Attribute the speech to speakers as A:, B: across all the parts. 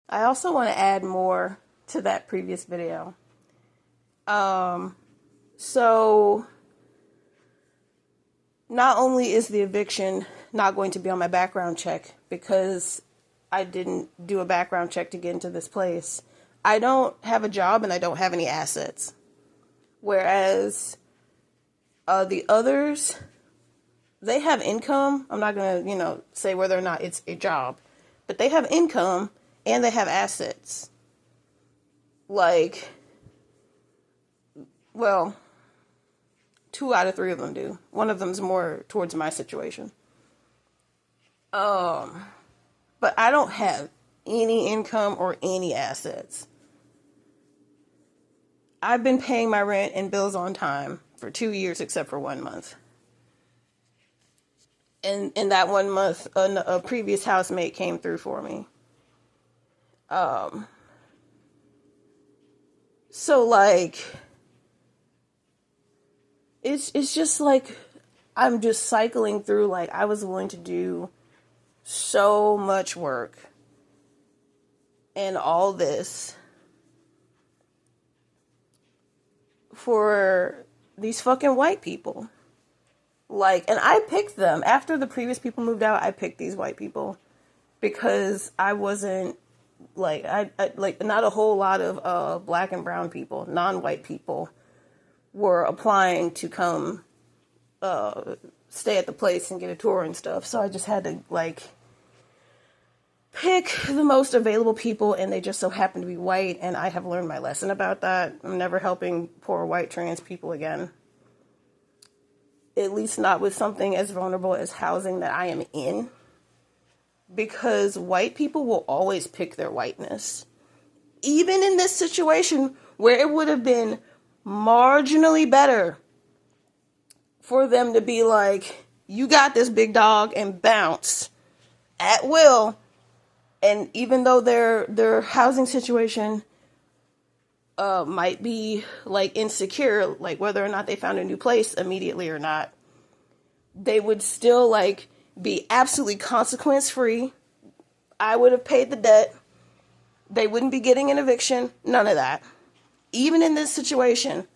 A: I also want to add more to that previous video. So not only is the eviction not going to be on my background check because I didn't do a background check to get into this place, I don't have a job and I don't have any assets. Whereas the others, they have income. I'm not going to, say whether or not it's a job, but they have income and they have assets. Like, well, 2 out of 3 of them do. One of them's more towards my situation. But I don't have any income or any assets. I've been paying my rent and bills on time for 2 years except for 1 month. And in that 1 month, a previous housemate came through for me. So like, it's just like, I'm just cycling through, like, I was willing to do so much work and all this for these fucking white people. Like, and I picked them. After the previous people moved out, I picked these white people because I wasn't, like, I like, not a whole lot of black and brown people, non-white people, were applying to come stay at the place and get a tour and stuff. So I just had to, like, pick the most available people, and they just so happen to be white, and I have learned my lesson about that. I'm never helping poor white trans people again. At least not with something as vulnerable as housing that I am in. Because white people will always pick their whiteness. Even in this situation where it would have been marginally better for them to be like, you got this, big dog, and bounce at will. And even though their housing situation might be, like, insecure, like whether or not they found a new place immediately or not, they would still, like, be absolutely consequence free. I would have paid the debt. They wouldn't be getting an eviction. None of that. Even in this situation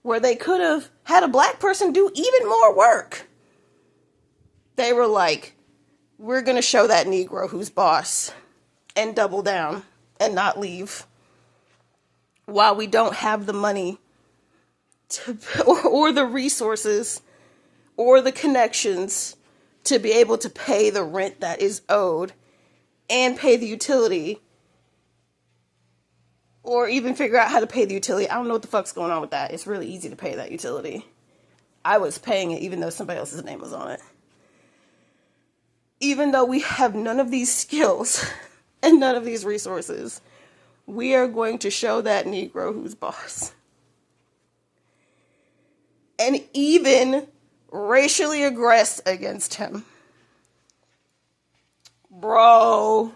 A: where they could have had a black person do even more work, they were like, we're going to show that Negro who's boss and double down and not leave while we don't have the money to, or the resources or the connections to be able to pay the rent that is owed and pay the utility, or even figure out how to pay the utility. I don't know what the fuck's going on with that. It's really easy to pay that utility. I was paying it even though somebody else's name was on it. Even though we have none of these skills and none of these resources, we are going to show that Negro who's boss. And even racially aggress against him. Bro,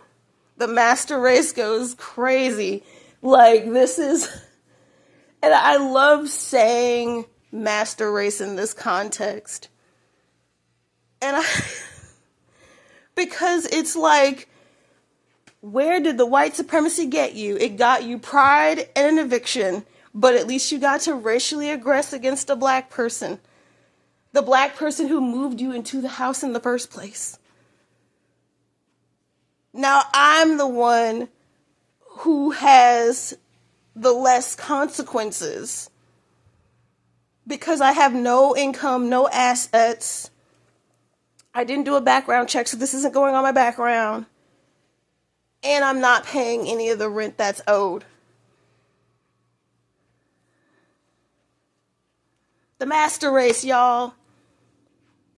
A: the master race goes crazy. Like, this is, and I love saying master race in this context. And because it's like, where did the white supremacy get you? It got you pride and an eviction, but at least you got to racially aggress against a black person. The black person who moved you into the house in the first place. Now I'm the one who has the less consequences because I have no income, no assets. I didn't do a background check, so this isn't going on my background. And I'm not paying any of the rent that's owed. The master race, y'all.